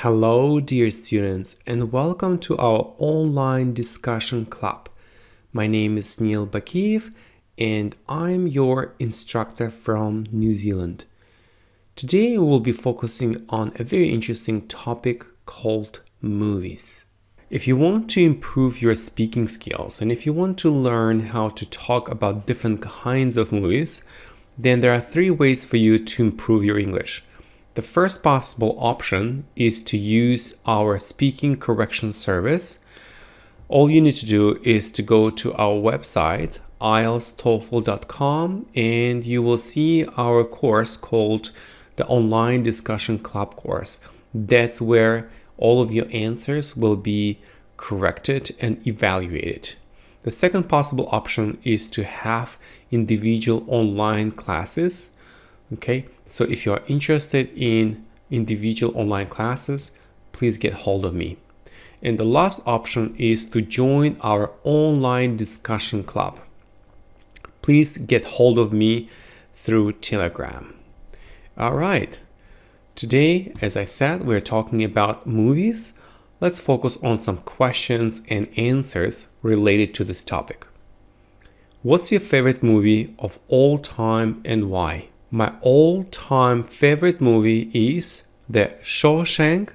Hello, dear students, and welcome to our online discussion club. My name is Neil Bakiev, and I'm your instructor from New Zealand. Today, we'll be focusing on a very interesting topic called movies. If you want to improve your speaking skills, and if you want to learn how to talk about different kinds of movies, then there are three ways for you to improve your English. The first possible option is to use our speaking correction service. All you need to do is to go to our website, ieltstoefl.com, and you will see our course called the Online Discussion Club course. That's where all of your answers will be corrected and evaluated. The second possible option is to have individual online classes. Okay, so if you are interested in individual online classes, please get hold of me. And the last option is to join our online discussion club. Please get hold of me through Telegram. All right, today, as I said, we're talking about movies. Let's focus on some questions and answers related to this topic. What's your favorite movie of all time and why? My all-time favorite movie is The Shawshank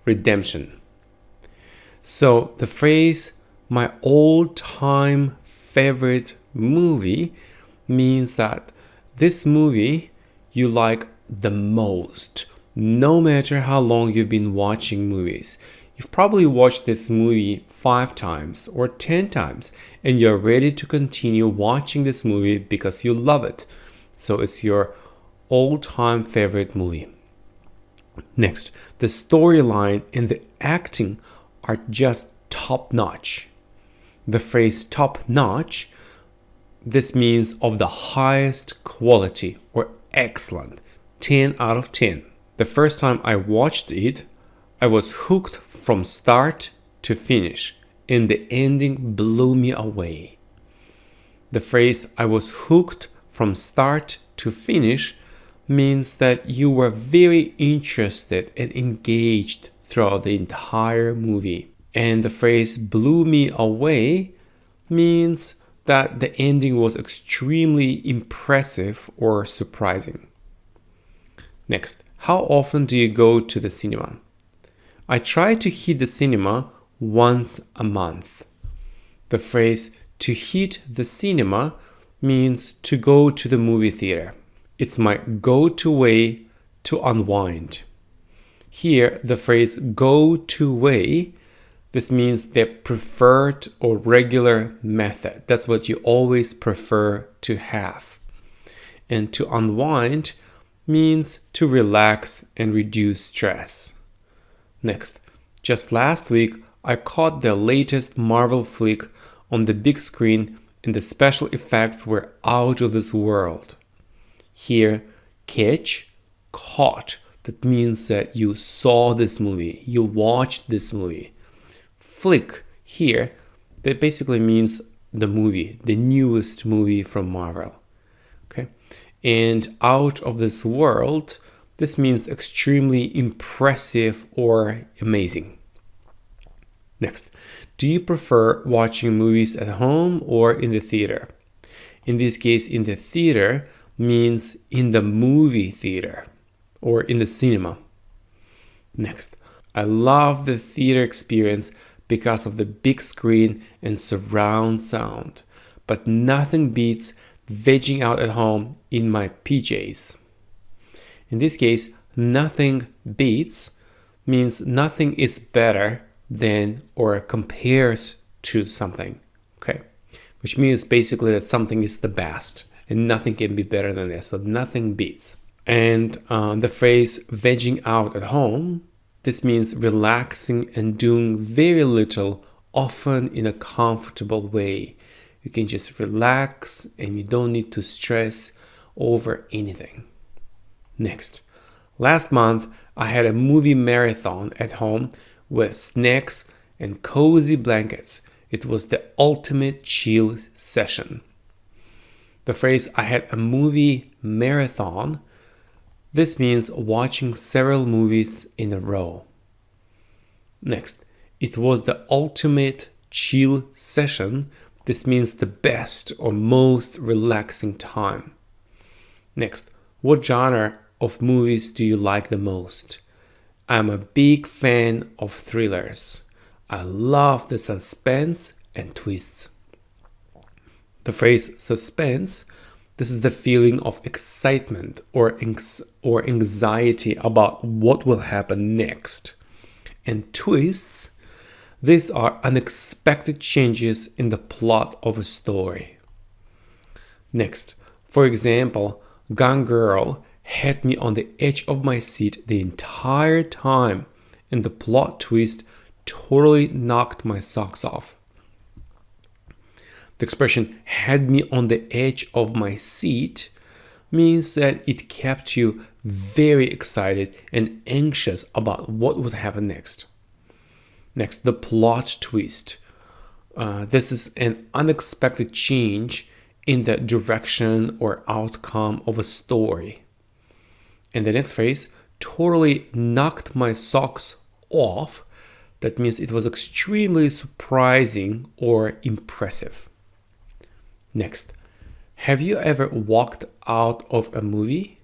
Redemption. So the phrase, my all-time favorite movie, means that this movie you like the most, no matter how long you've been watching movies. You've probably watched this movie 5 times or 10 times, and you're ready to continue watching this movie because you love it. So it's your all-time favorite movie. Next, the storyline and the acting are just top-notch. The phrase top-notch, this means of the highest quality or excellent, 10 out of 10. The first time I watched it, I was hooked from start to finish, and the ending blew me away. The phrase I was hooked from start to finish means that you were very interested and engaged throughout the entire movie. And the phrase blew me away means that the ending was extremely impressive or surprising. Next, how often do you go to the cinema? I try to hit the cinema once a month. The phrase to hit the cinema means to go to the movie theater. It's my go-to way to unwind. Here, the phrase go-to way, this means the preferred or regular method. That's what you always prefer to have. And to unwind means to relax and reduce stress. Next, just last week, I caught the latest Marvel flick on the big screen, and the special effects were out of this world. Here, catch, caught, that means that you saw this movie, you watched this movie. Flick, here, that basically means the movie, the newest movie from Marvel. Okay, and out of this world, this means extremely impressive or amazing. Next, do you prefer watching movies at home or in the theater? In this case, in the theater means in the movie theater or in the cinema. Next, I love the theater experience because of the big screen and surround sound, but nothing beats vegging out at home in my PJs. In this case, nothing beats means nothing is better than or compares to something, okay? Which means basically that something is the best and nothing can be better than this, so nothing beats. And the phrase vegging out at home, this means relaxing and doing very little, often in a comfortable way. You can just relax and you don't need to stress over anything. Next, last month I had a movie marathon at home with snacks and cozy blankets. It was the ultimate chill session. The phrase I had a movie marathon, this means watching several movies in a row. Next, it was the ultimate chill session. This means the best or most relaxing time. Next, what genre of movies do you like the most? I'm a big fan of thrillers. I love the suspense and twists. The phrase suspense, this is the feeling of excitement or anxiety about what will happen next. And twists, these are unexpected changes in the plot of a story. Next, for example, Gone Girl had me on the edge of my seat the entire time, and the plot twist totally knocked my socks off. The expression had me on the edge of my seat means that it kept you very excited and anxious about what would happen next. Next, the plot twist. This is an unexpected change in the direction or outcome of a story. And the next phrase, totally knocked my socks off. That means it was extremely surprising or impressive. Next, have you ever walked out of a movie?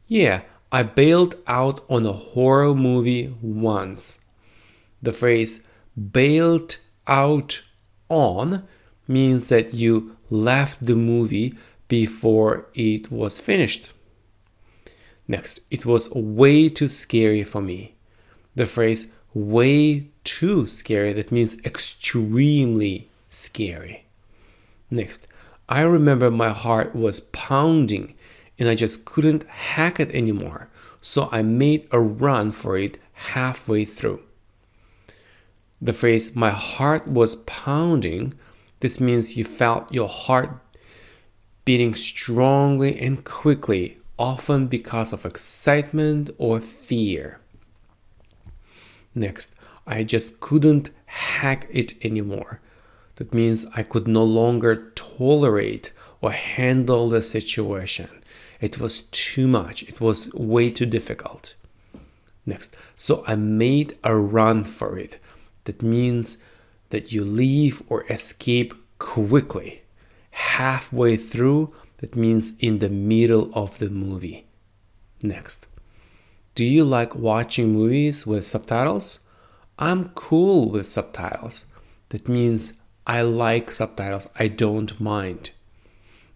Yeah, I bailed out on a horror movie once. The phrase bailed out on means that you left the movie before it was finished. Next, it was way too scary for me. The phrase way too scary, that means extremely scary. Next, I remember my heart was pounding and I just couldn't hack it anymore, so I made a run for it halfway through. The phrase my heart was pounding, this means you felt your heart beating strongly and quickly, often because of excitement or fear. Next, I just couldn't hack it anymore. That means I could no longer tolerate or handle the situation. It was too much. It was way too difficult. Next, so I made a run for it. That means that you leave or escape quickly. Halfway through, that means in the middle of the movie. Next, do you like watching movies with subtitles? I'm cool with subtitles. That means I like subtitles. I don't mind.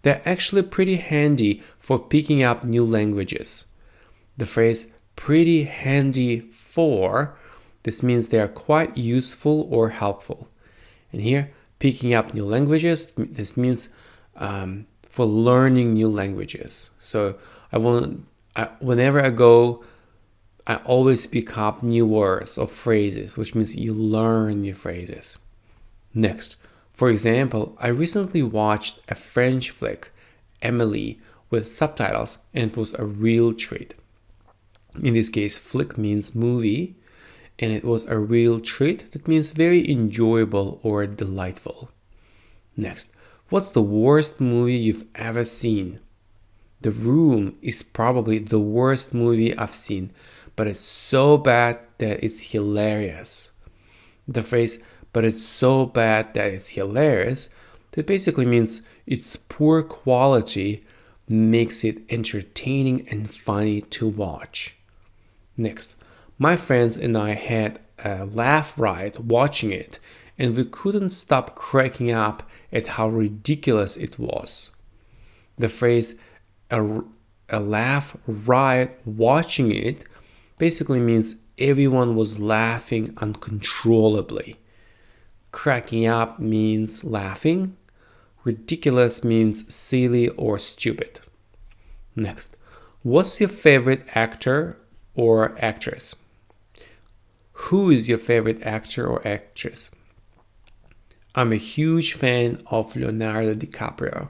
They're actually pretty handy for picking up new languages. The phrase pretty handy for, this means they are quite useful or helpful. And here, picking up new languages, this means for learning new languages. So whenever I go, I always pick up new words or phrases, which means you learn new phrases. Next, for example, I recently watched a French flick, Emily, with subtitles, and it was a real treat. In this case, flick means movie, and it was a real treat. That means very enjoyable or delightful. Next, what's the worst movie you've ever seen? The Room is probably the worst movie I've seen, but it's so bad that it's hilarious. The phrase, but it's so bad that it's hilarious, that basically means its poor quality makes it entertaining and funny to watch. Next, my friends and I had a laugh riot watching it, and we couldn't stop cracking up at how ridiculous it was. The phrase a laugh riot watching it basically means everyone was laughing uncontrollably. Cracking up means laughing. Ridiculous means silly or stupid. Next, what's your favorite actor or actress? Who is your favorite actor or actress? I'm a huge fan of Leonardo DiCaprio.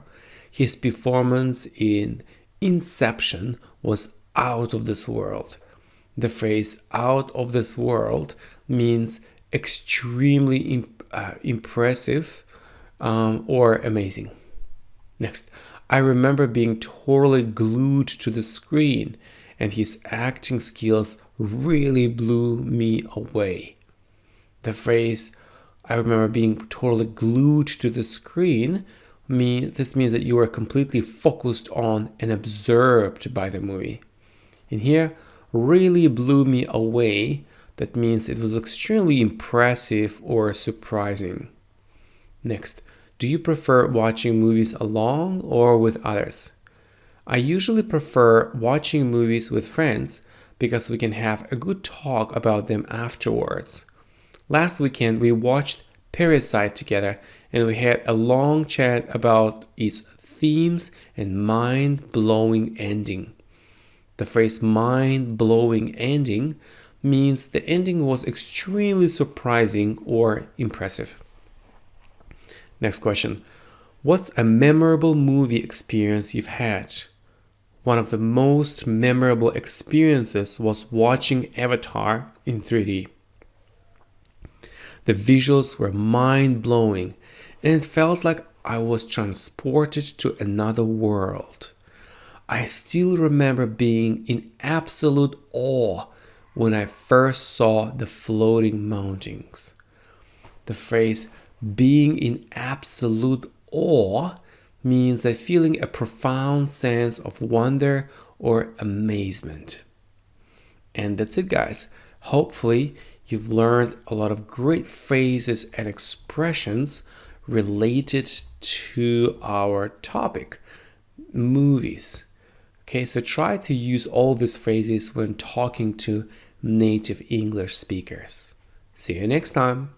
His performance in Inception was out of this world. The phrase out of this world means extremely impressive or amazing. Next, I remember being totally glued to the screen, and his acting skills really blew me away. The phrase, I remember being totally glued to the screen, this means that you are completely focused on and absorbed by the movie. And here, really blew me away. That means it was extremely impressive or surprising. Next, do you prefer watching movies alone or with others? I usually prefer watching movies with friends because we can have a good talk about them afterwards. Last weekend, we watched Parasite together and we had a long chat about its themes and mind-blowing ending. The phrase mind-blowing ending means the ending was extremely surprising or impressive. Next question. What's a memorable movie experience you've had? One of the most memorable experiences was watching Avatar in 3D. The visuals were mind-blowing, and it felt like I was transported to another world. I still remember being in absolute awe when I first saw the floating mountains. The phrase being in absolute awe means feeling a profound sense of wonder or amazement. And that's it, guys. Hopefully, you've learned a lot of great phrases and expressions related to our topic, movies. Okay, so try to use all these phrases when talking to native English speakers. See you next time.